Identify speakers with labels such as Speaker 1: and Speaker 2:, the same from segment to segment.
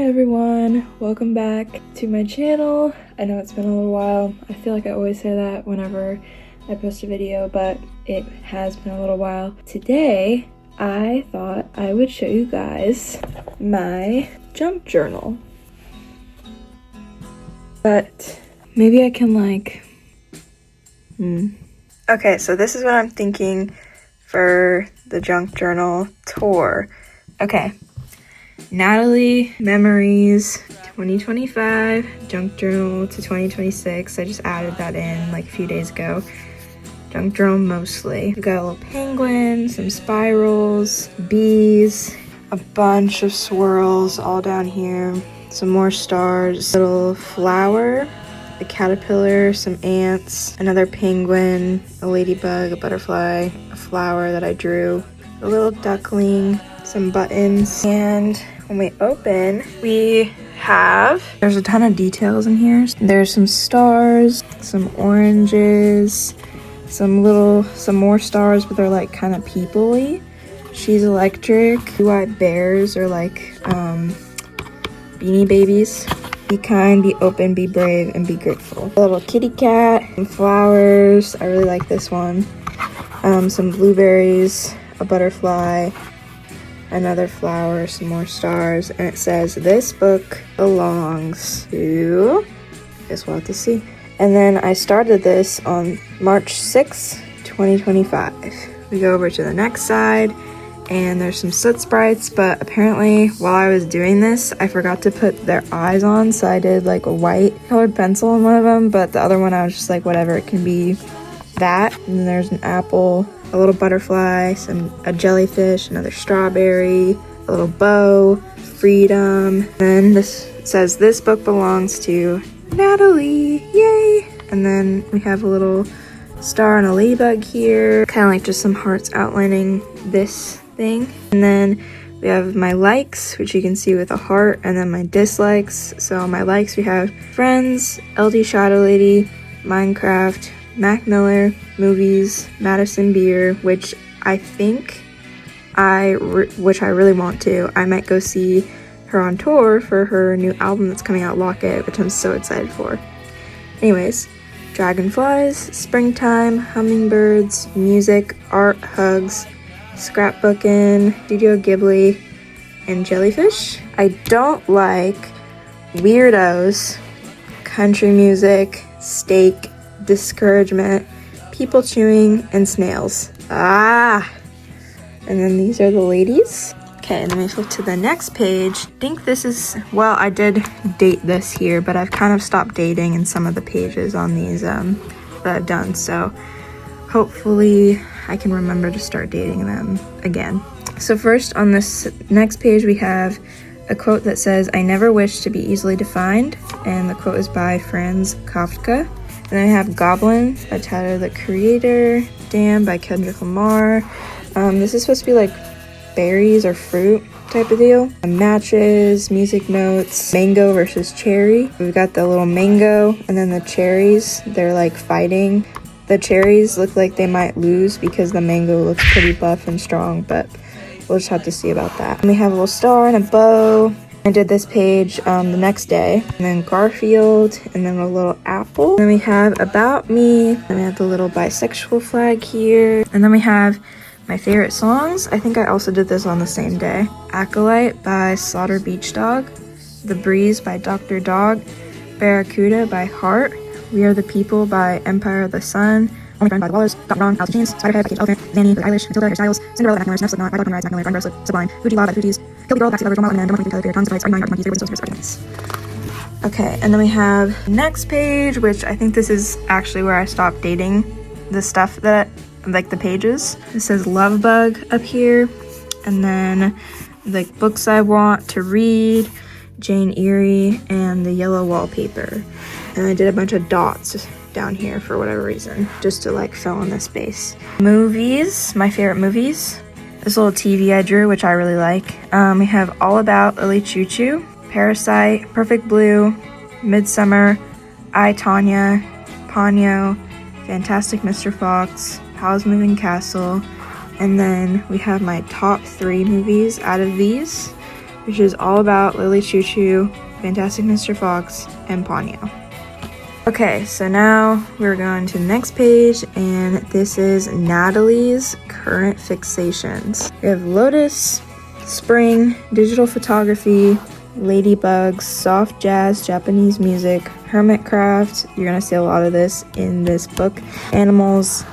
Speaker 1: everyone, welcome back to my channel. I know it's been a little while. I feel like I always say that whenever I post a video, but it has been a little while. Today, I thought I would show you guys my junk journal. But maybe I can Okay, so this is what I'm thinking for the junk journal tour. Okay. Natalie Memories 2025 junk journal to 2026. I just added that in like a few days ago. Junk journal mostly. We've got a little penguin, some spirals, bees, a bunch of swirls all down here, some more stars, a little flower, a caterpillar, some ants, another penguin, a ladybug, a butterfly, a flower that I drew, a little duckling, some buttons, and when we open, there's a ton of details in here. There's some stars, some oranges, some more stars, but they're like kind of people-y. She's electric. Blue Eyed Bears are like beanie babies. Be kind, be open, be brave, and be grateful. A little kitty cat, and flowers. I really like this one. Some blueberries, a butterfly, another flower, some more stars, and it says this book belongs to, guess we'll have to see. And then I started this on March 6th, 2025. We go over to the next side and there's some soot sprites, but apparently while I was doing this I forgot to put their eyes on, so I did like a white colored pencil on one of them, but the other one I was just like, whatever, it can be that. And then there's an apple, a little butterfly, a jellyfish, another strawberry, a little bow, freedom. Then this says this book belongs to Natalie, yay! And then we have a little star and a ladybug here, kind of like just some hearts outlining this thing. And then we have my likes, which you can see with a heart, and then my dislikes. So on my likes we have Friends, LD Shadow Lady, Minecraft, Mac Miller, movies, Madison Beer, which I think which I really want to. I might go see her on tour for her new album that's coming out, Locket, which I'm so excited for. Anyways, dragonflies, springtime, hummingbirds, music, art, hugs, scrapbooking, Studio Ghibli, and jellyfish. I don't like weirdos, country music, steak, discouragement, people chewing, and snails. And then these are the ladies. Okay, and then we flip to the next page. I think this is, well, I did date this here, but I've kind of stopped dating in some of the pages on these that I've done, so hopefully I can remember to start dating them again. So first on this next page we have a quote that says, "I never wish to be easily defined," and the quote is by Franz Kafka. And then I have Goblin by Tyler the Creator, Damn by Kendrick Lamar. This is supposed to be like berries or fruit type of deal. Matches, music notes, mango versus cherry. We've got the little mango and then the cherries. They're like fighting. The cherries look like they might lose because the mango looks pretty buff and strong, but we'll just have to see about that. And we have a little star and a bow. I did this page the next day, and then Garfield, and then a little apple. And then we have About Me, and we have the little bisexual flag here. And then we have my favorite songs. I think I also did this on the same day. Acolyte by Slaughter Beach Dog, The Breeze by Dr. Dog, Barracuda by Heart, We Are the People by Empire of the Sun, Only Friend by The Wallers, Got Me Wrong, Alice in Chains, Spiderhead by Cage Elephant, Zanny by Eilish, Matilda, Harry Styles, Cinderella by Mac Miller, Snuff Slipknot, By Dog Rise, Mac Miller, Run Bracelet, Sublime, Fuji Law by the Fugees, Kill the Girl, Backseat Lovers, One Wild Man, Don't Want to Be Tyler Perry, Tons of Fights, 49 Monkeys, 3 Wooden Stones, Okay, and then we have the next page, which I think this is actually where I stopped dating the stuff that, like the pages. It says Love Bug up here, and then like books I want to read, Jane Eyre, and the yellow wallpaper. And I did a bunch of dots down here for whatever reason, just to like fill in the space. Movies, my favorite movies. This little TV I drew, which I really like. We have All About Lily Choo Choo, Parasite, Perfect Blue, Midsummer, I, Tonya, Ponyo, Fantastic Mr. Fox, Howl's Moving Castle, and then we have my top 3 movies out of these. which is all about Lily Choo Choo, Fantastic Mr. Fox, and Ponyo. Okay, so now we're going to the next page, and this is Natalie's current fixations. We have Lotus, Spring, digital photography, ladybugs, soft jazz, Japanese music, hermitcraft. You're gonna see a lot of this in this book. Animals,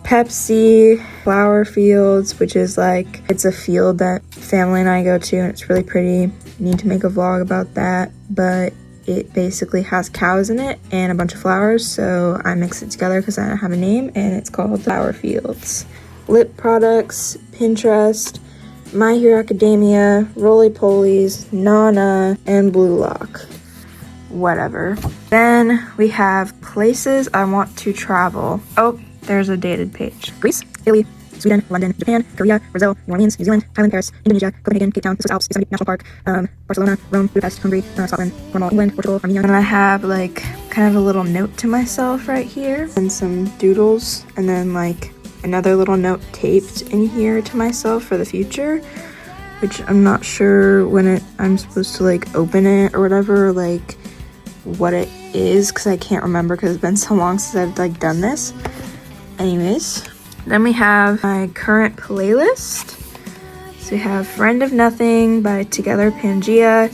Speaker 1: Pepsi, flower fields, which is like, it's a field that family and I go to, and it's really pretty. Need to make a vlog about that, but it basically has cows in it and a bunch of flowers, so I mix it together because I don't have a name, and it's called Flower Fields. Lip products, Pinterest, My Hero Academia, Roly Polies, Nana, and Blue Lock. Whatever. Then we have places I want to travel. Oh, there's a dated page. Greece, Italy, Sweden, London, Japan, Korea, Brazil, New Orleans, New Zealand, Thailand, Paris, Indonesia, Copenhagen, Cape Town, the Swiss Alps, Yosemite National Park, Barcelona, Rome, Budapest, Hungary, Scotland, Cornwall, England, Portugal, Armenia. And I have like kind of a little note to myself right here, and some doodles, and then like another little note taped in here to myself for the future, which I'm not sure when I'm supposed to like open it or whatever, like what it is, because I can't remember because it's been so long since I've like done this. Anyways, then we have my current playlist. So we have Friend of Nothing by Together Pangea,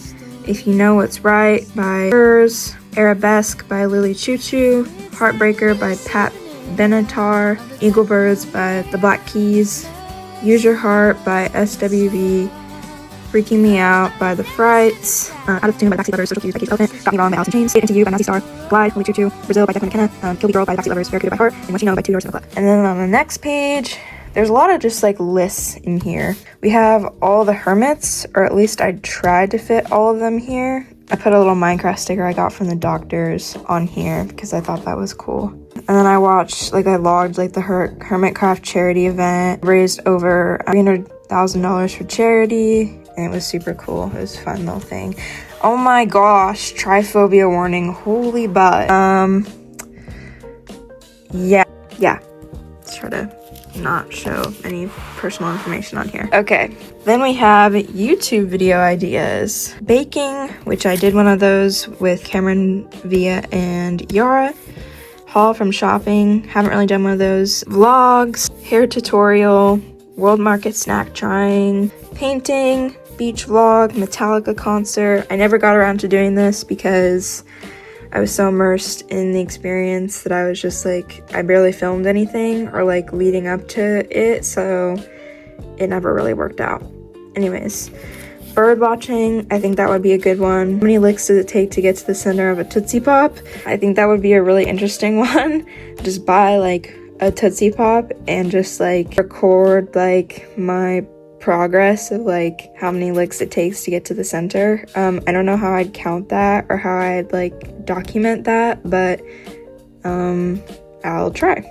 Speaker 1: If You Know What's Right by Hers, Arabesque by Lily Choo Choo, Heartbreaker by Pat Benatar, Eagle Birds by The Black Keys, Use Your Heart by SWV, Freaking Me Out by The Frights, Out of Tune by Backseat Lovers, Social Cues by Kate Elephant, Got Me Wrong by Alice in Chains, Skate Into You by Nancy Star, Glide, Holy Choo Choo, Brazil by Declan McKenna, Kill Me Girl by Backseat Lovers, Barracuda by Heart, and What You Know by Two Doors to the Club. And then on the next page, there's a lot of just like lists in here. We have all the hermits, or at least I tried to fit all of them here. I put a little Minecraft sticker I got from the doctors on here because I thought that was cool. And then I logged like the Hermitcraft charity event, raised over $300,000 for charity, and it was super cool. It was a fun little thing. Oh my gosh, triphobia warning, holy butt. Yeah. Let's try to not show any personal information on here. Okay, then we have YouTube video ideas. Baking, which I did one of those with Cameron, Via, and Yara. Haul from shopping, haven't really done one of those. Vlogs, hair tutorial, World Market snack trying, painting, beach vlog, Metallica concert. I never got around to doing this because I was so immersed in the experience that I was just like, I barely filmed anything or like leading up to it, so it never really worked out. Anyways, bird watching, I think that would be a good one. How many licks does it take to get to the center of a Tootsie Pop? I think that would be a really interesting one. Just buy like a Tootsie Pop and just like record like my progress of like how many licks it takes to get to the center. I don't know how I'd count that or how I'd like document that, but I'll try.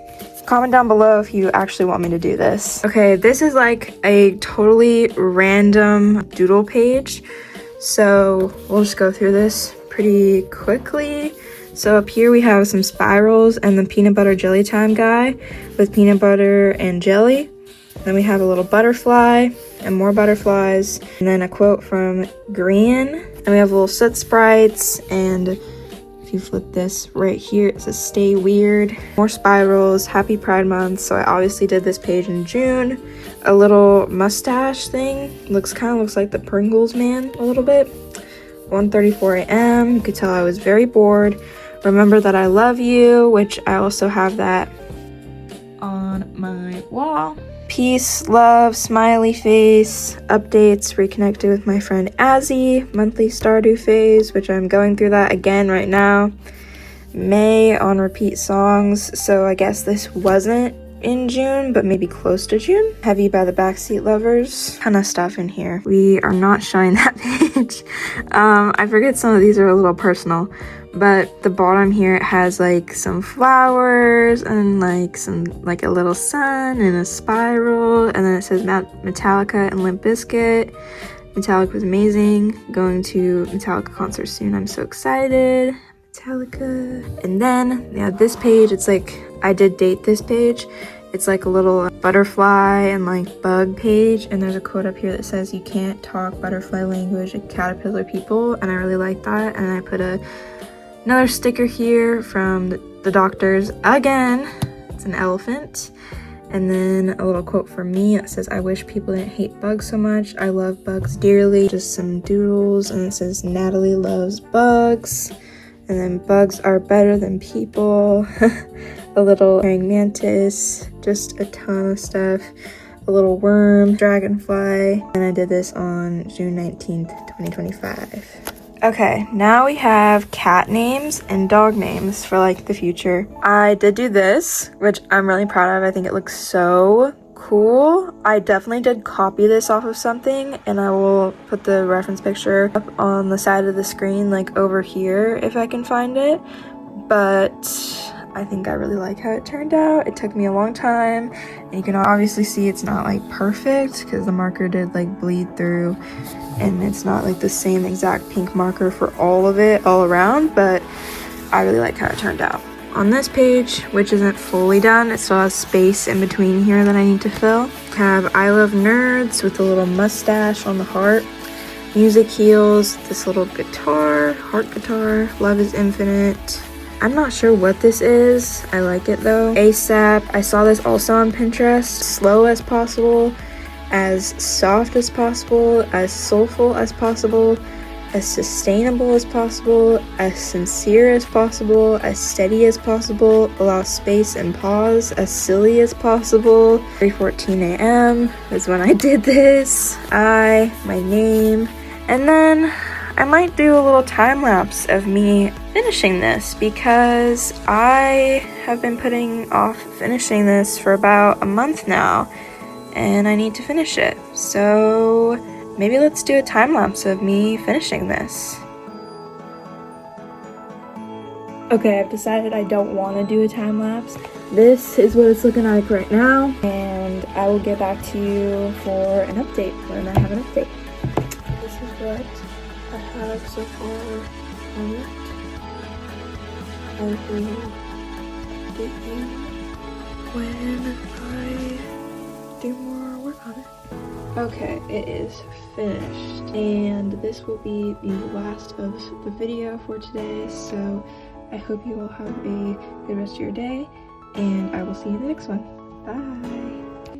Speaker 1: Comment down below if you actually want me to do this. Okay, this is like a totally random doodle page, so we'll just go through this pretty quickly. So up here we have some spirals and the peanut butter jelly time guy with peanut butter and jelly. Then we have a little butterfly and more butterflies, and then a quote from Green. And we have little soot sprites, and if you flip this right here, it says stay weird. More spirals, happy Pride Month. So I obviously did this page in June. A little mustache thing. Kind of looks like the Pringles man a little bit. 1:34 a.m. You could tell I was very bored. Remember that I love you, which I also have that on my wall. Peace, love, smiley face, updates, reconnected with my friend Azzy, monthly Stardew phase, which I'm going through that again right now. May on repeat songs, so I guess this wasn't in June, but maybe close to June. Heavy by the Backseat Lovers. Ton of stuff in here. We are not showing that page. I forget some of these are a little personal, but the bottom here, it has like some flowers and like a little sun and a spiral, and then it says Metallica and Limp Bizkit. Metallica was amazing. Going to Metallica concert soon. I'm so excited. Metallica. And then this page, it's like I did date this page. It's like a little butterfly and like bug page, and there's a quote up here that says you can't talk butterfly language to caterpillar people, and I really like that. And I put another sticker here from the doctors again. It's an elephant. And then a little quote from me that says, I wish people didn't hate bugs so much. I love bugs dearly. Just some doodles, and it says Natalie loves bugs. And then bugs are better than people. A little praying mantis, just a ton of stuff. A little worm, dragonfly. And I did this on June 19th, 2025. Okay, now we have cat names and dog names for like the future. I did do this, which I'm really proud of. I think it looks so cool. I definitely did copy this off of something, and I will put the reference picture up on the side of the screen, like over here if I can find it. But I think I really like how it turned out. It took me a long time, and you can obviously see it's not like perfect because the marker did like bleed through, and it's not like the same exact pink marker for all of it all around, but I really like how it turned out. On this page, which isn't fully done, it still has space in between here that I need to fill. I have I love nerds with a little mustache on the heart. Music heals, this little guitar, heart guitar, love is infinite. I'm not sure what this is. I like it though. ASAP. I saw this also on Pinterest. Slow as possible, as soft as possible, as soulful as possible, as sustainable as possible, as sincere as possible, as steady as possible, allow space and pause, as silly as possible. 3:14 a.m. is when I did this. My name, and then I might do a little time lapse of me finishing this because I have been putting off finishing this for about a month now, and I need to finish it. So maybe let's do a time lapse of me finishing this. Okay, I've decided I don't want to do a time lapse. This is what it's looking like right now, and I will get back to you for an update when I have an update. This is what I have so far on it. I will get you when I do more work on it. Okay, it is finished, and this will be the last of the video for today, so I hope you all have a good rest of your day, and I will see you in the next one. Bye!